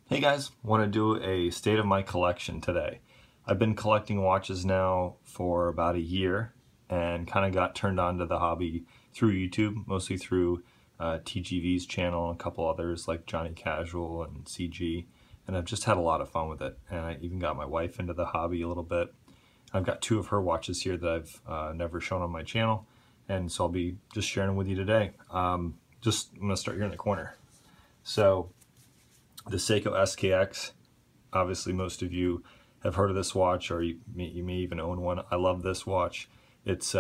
Hey guys, want to do a state of my collection today. I've been collecting watches now for about a year and kind of got turned on to the hobby through YouTube, mostly through TGV's channel and a couple others like Johnny Casual and CG, and I've just had a lot of fun with it. And I even got my wife into the hobby a little bit. I've got two of her watches here that I've never shown on my channel, and so I'll be just sharing them with you today. I'm going to start here in the corner. So the Seiko SKX, obviously most of you have heard of this watch, or you may even own one. I love this watch. It's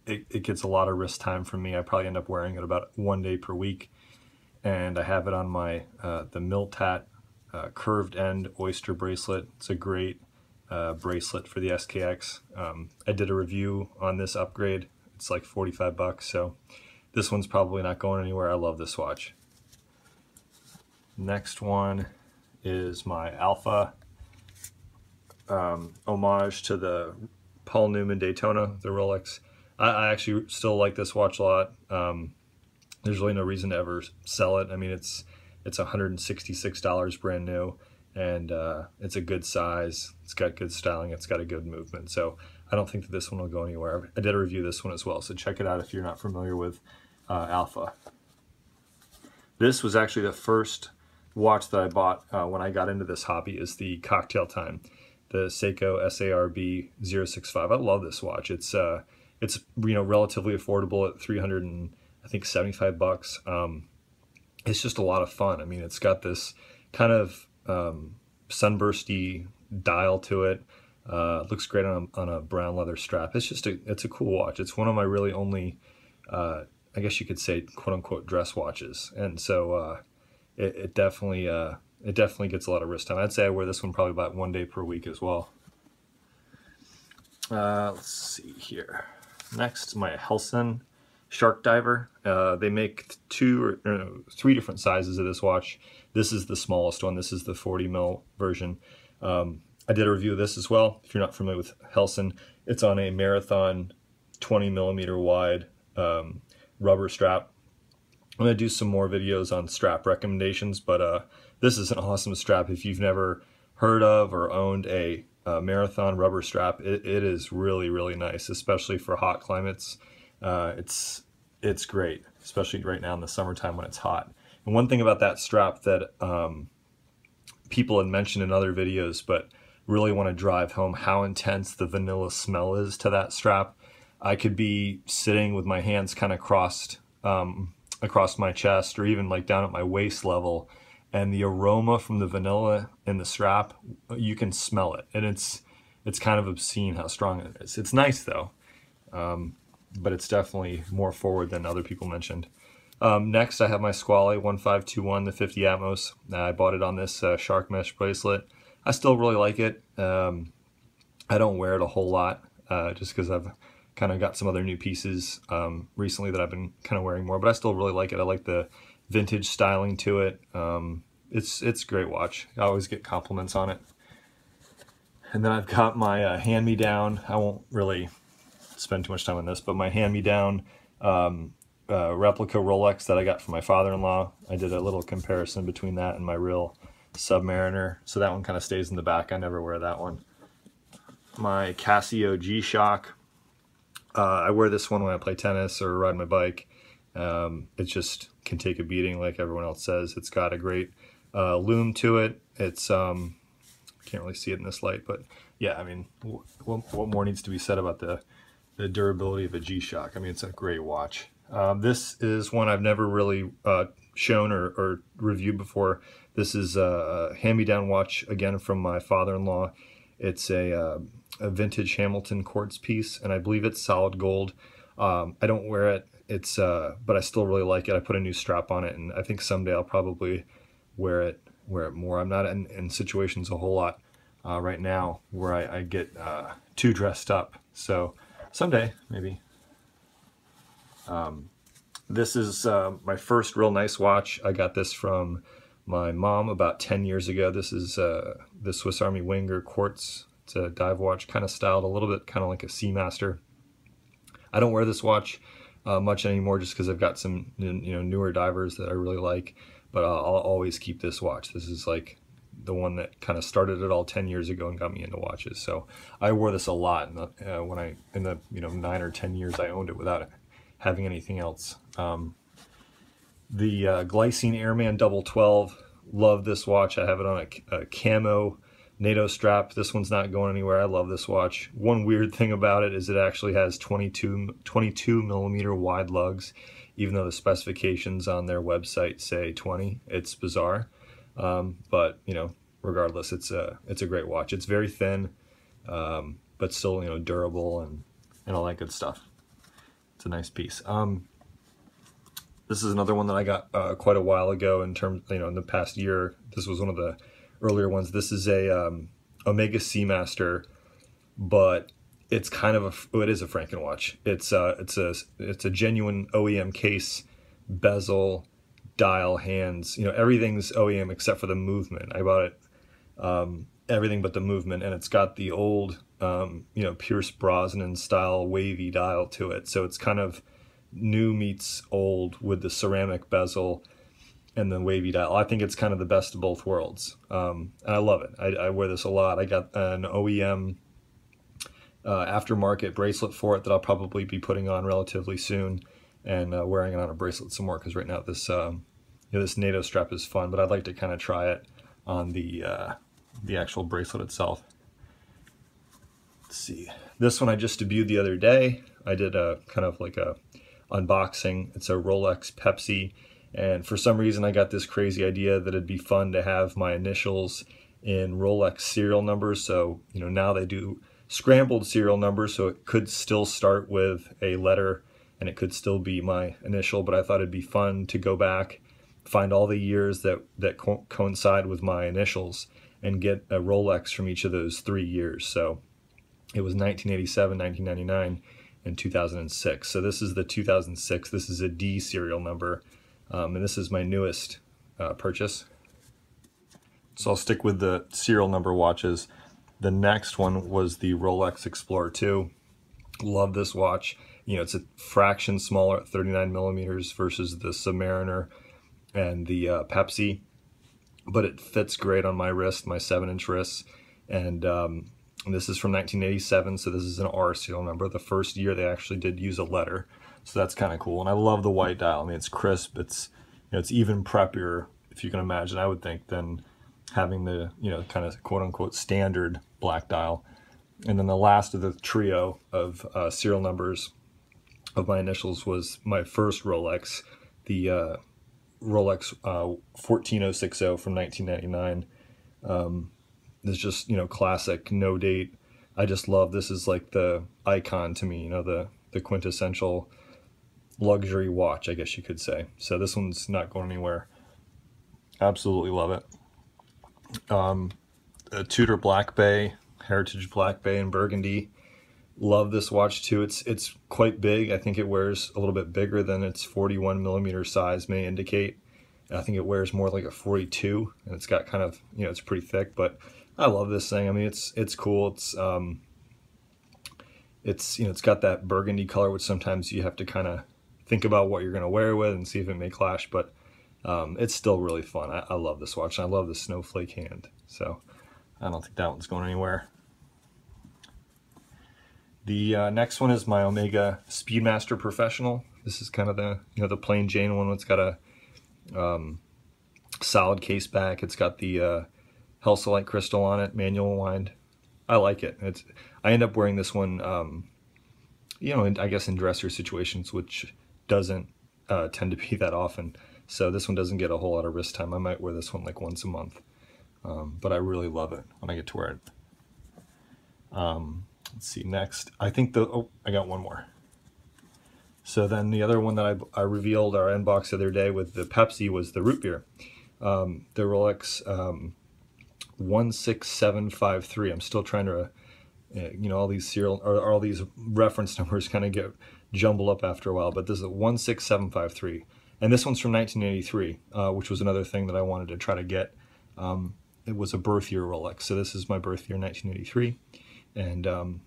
it gets a lot of wrist time from me. I probably end up wearing it about 1 day per week, and I have it on my the Miltat curved end oyster bracelet. It's a great bracelet for the SKX. I did a review on this upgrade. It's like 45 bucks, so this one's probably not going anywhere. I love this watch. Next one is my Alpha, homage to the Paul Newman Daytona, the Rolex. I actually still like this watch a lot. There's really no reason to ever sell it. I mean, it's $166 brand new, and it's a good size. It's got good styling. It's got a good movement. So I don't think that this one will go anywhere. I did a review this one as well, so check it out if you're not familiar with Alpha. This was actually the first watch that I bought when I got into this hobby, is the Cocktail Time, the Seiko SARB 065. I love this watch. It's relatively affordable at 375 bucks. It's just a lot of fun. I mean, it's got this kind of sunbursty dial to it. Looks great on a brown leather strap. It's a cool watch. It's one of my really only I guess you could say quote-unquote dress watches, and so it definitely gets a lot of wrist time. I'd say I wear this one probably about 1 day per week as well. Let's see here. Next, my Helsen Shark Diver. They make three different sizes of this watch. This is the smallest one. This is the 40 mil version. I did a review of this as well. If you're not familiar with Helsen, it's on a Marathon 20 millimeter wide rubber strap. I'm going to do some more videos on strap recommendations, but this is an awesome strap. If you've never heard of or owned a Marathon rubber strap, it is really, really nice, especially for hot climates. It's great, especially right now in the summertime when it's hot. And one thing about that strap that people had mentioned in other videos, but really want to drive home how intense the vanilla smell is to that strap. I could be sitting with my hands kind of crossed across my chest, or even like down at my waist level, and the aroma from the vanilla in the strap, you can smell it, and it's kind of obscene how strong it is. It's nice though, but it's definitely more forward than other people mentioned. Next, I have my Squale 1521, the 50 Atmos. I bought it on this shark mesh bracelet. I still really like it. I don't wear it a whole lot, just because I've kind of got some other new pieces recently that I've been kind of wearing more, but I still really like it. I like the vintage styling to it. It's a great watch. I always get compliments on it. And then I've got my hand-me-down. I won't really spend too much time on this, but my hand-me-down replica Rolex that I got from my father-in-law. I did a little comparison between that and my real Submariner, so that one kind of stays in the back. I never wear that one. My Casio G-Shock. I wear this one when I play tennis or ride my bike. It just can take a beating like everyone else says. It's got a great lume to it. It's can't really see it in this light, but yeah, I mean, what more needs to be said about the durability of a G-Shock? I mean, it's a great watch. This is one I've never really shown or reviewed before. This is a hand-me-down watch, again, from my father-in-law. It's a vintage Hamilton quartz piece, and I believe it's solid gold. I don't wear it. But I still really like it. I put a new strap on it, and I think someday I'll probably wear it more. I'm not in situations a whole lot right now where I get too dressed up. So someday, maybe. This is my first real nice watch. I got this from my mom about 10 years ago. This is the Swiss Army Wenger quartz. It's a dive watch, kind of styled a little bit kind of like a Seamaster. I don't wear this watch much anymore, just because I've got some newer divers that I really like. but I'll always keep this watch. This is like the one that kind of started it all 10 years ago and got me into watches. So I wore this a lot in the 9 or 10 years I owned it without having anything else. The Glycine Airman Double 12, love this watch. I have it on a camo NATO strap. This one's not going anywhere. I love this watch. One weird thing about it is it actually has 22 millimeter wide lugs, even though the specifications on their website say 20. It's bizarre, but regardless, it's a great watch. It's very thin, but still durable and all that good stuff. It's a nice piece. This is another one that I got quite a while ago in terms, in the past year. This was one of the earlier ones. This is a Omega Seamaster, but it's kind of it is a Franken watch. It's a genuine OEM case, bezel, dial, hands. Everything's OEM except for the movement. I bought it everything but the movement, and it's got the old Pierce Brosnan style wavy dial to it. So it's kind of new meets old with the ceramic bezel and the wavy dial. I think it's kind of the best of both worlds, and I love it. I wear this a lot. I got an OEM aftermarket bracelet for it that I'll probably be putting on relatively soon, and wearing it on a bracelet some more, because right now this this NATO strap is fun, but I'd like to kind of try it on the actual bracelet itself. Let's see. This one I just debuted the other day. I did a kind of like a unboxing. It's a Rolex Pepsi, and for some reason I got this crazy idea that it'd be fun to have my initials in Rolex serial numbers. So now they do scrambled serial numbers, so it could still start with a letter and it could still be my initial, but I thought it'd be fun to go back, find all the years that coincide with my initials, and get a Rolex from each of those 3 years. So it was 1987, 1999, and 2006. So this is the 2006. This is a D serial number, and this is my newest purchase. So I'll stick with the serial number watches. The next one was the Rolex Explorer 2. Love this watch. It's a fraction smaller at 39 millimeters versus the Submariner and the Pepsi, but it fits great on my wrist, my 7-inch wrists. And this is from 1987, so this is an R serial number. The first year they actually did use a letter, so that's kind of cool. And I love the white dial. I mean, it's crisp. It's it's even preppier, if you can imagine, I would think, than having the kind of quote-unquote standard black dial. And then the last of the trio of serial numbers of my initials was my first Rolex, the Rolex 14060 from 1999. It's just classic, no date. I just love this. Is like the icon to me, the quintessential luxury watch, I guess you could say. So this one's not going anywhere. Absolutely love it. A Tudor Black Bay, Heritage Black Bay in burgundy. Love this watch too. It's quite big. I think it wears a little bit bigger than its 41 millimeter size may indicate. I think it wears more like a 42, and it's got kind of it's pretty thick. But I love this thing. I mean, it's cool. It's got that burgundy color, which sometimes you have to kind of think about what you're going to wear with and see if it may clash. But it's still really fun. I love this watch, and I love the snowflake hand. So I don't think that one's going anywhere. The next one is my Omega Speedmaster Professional. This is kind of the the plain Jane one. It's got a solid case back. It's got the Elysee crystal on it, manual wind. I like it. I end up wearing this one, I guess in dresser situations, which doesn't tend to be that often. So this one doesn't get a whole lot of wrist time. I might wear this one like once a month, but I really love it when I get to wear it. Let's see, next. I think I got one more. So then the other one that I revealed our unbox the other day with the Pepsi was the root beer. The Rolex 16753. I'm still trying to, all these serial or all these reference numbers kind of get jumbled up after a while, but this is a 16753. And this one's from 1983, which was another thing that I wanted to try to get. It was a birth year Rolex. So this is my birth year, 1983. And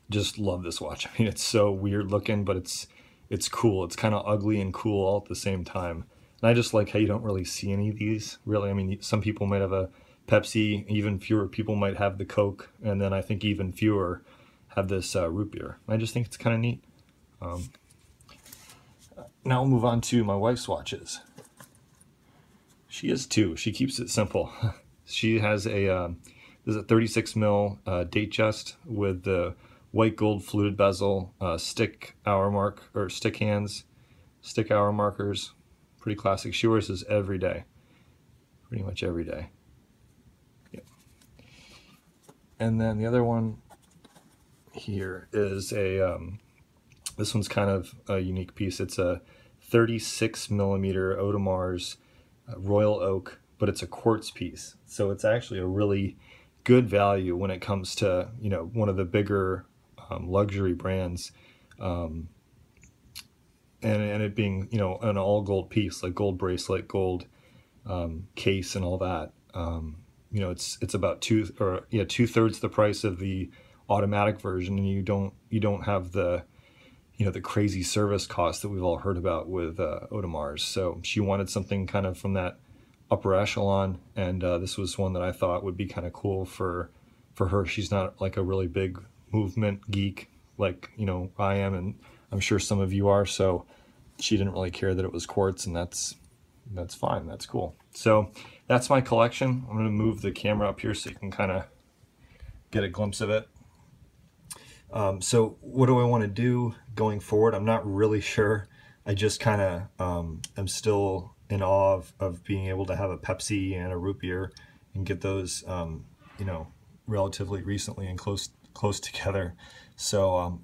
just love this watch. I mean, it's so weird looking, but it's cool. It's kind of ugly and cool all at the same time. And I just like how you don't really see any of these, really. I mean, some people might have a Pepsi, even fewer people might have the Coke, and then I think even fewer have this root beer. I just think it's kind of neat. Now we'll move on to my wife's watches. She has two. She keeps it simple. She has a this is a 36 mil date just with the white gold fluted bezel, stick hour mark or stick hands, stick hour markers. Pretty classic. She wears this every day, pretty much every day. Yep. And then the other one here is a this one's kind of a unique piece. It's a 36 millimeter Audemars Royal Oak, but it's a quartz piece, so it's actually a really good value when it comes to, you know, one of the bigger luxury brands, and it being, you know, an all gold piece, like gold bracelet, gold case, and all that. You know, it's about two-thirds the price of the automatic version, and you don't have the, you know, the crazy service costs that we've all heard about with Audemars. So she wanted something kind of from that upper echelon, and this was one that I thought would be kind of cool for her. She's not like a really big movement geek like, you know, I am, and I'm sure some of you are, so she didn't really care that it was quartz, and that's fine, that's cool. So that's my collection. I'm going to move the camera up here so you can kind of get a glimpse of it. So what do I want to do going forward? I'm not really sure. I just kind of am still in awe of being able to have a Pepsi and a root beer and get those, you know, relatively recently and close together. So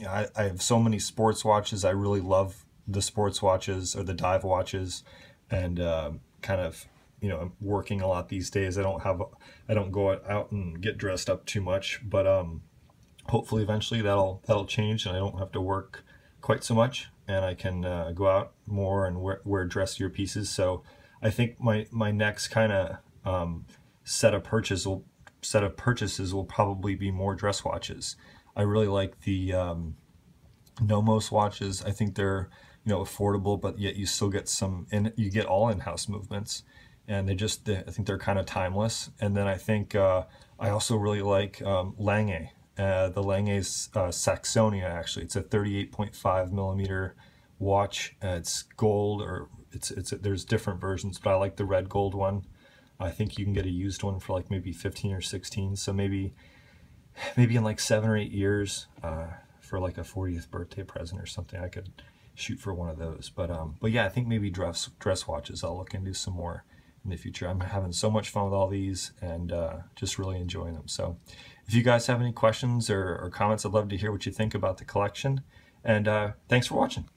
I have so many sports watches. I really love the sports watches or the dive watches, and kind of, you know, I'm working a lot these days. I don't go out and get dressed up too much, but hopefully eventually that'll change, and I don't have to work quite so much, and I can go out more and wear dressier pieces. So I think my next kind of set of purchases will probably be more dress watches. I really like the Nomos watches. I think they're, you know, affordable, but yet you still get you get all in-house movements, and I think they're kind of timeless. And then I think I also really like Lange. The Lange's Saxonia, actually. It's a 38.5 millimeter watch. It's gold, or there's different versions, but I like the red gold one. I think you can get a used one for like maybe 15 or 16. So maybe in like 7 or 8 years, for like a 40th birthday present or something, I could shoot for one of those. But yeah, I think maybe dress watches I'll look into some more in the future. I'm having so much fun with all these, and just really enjoying them. So if you guys have any questions or comments, I'd love to hear what you think about the collection. And thanks for watching.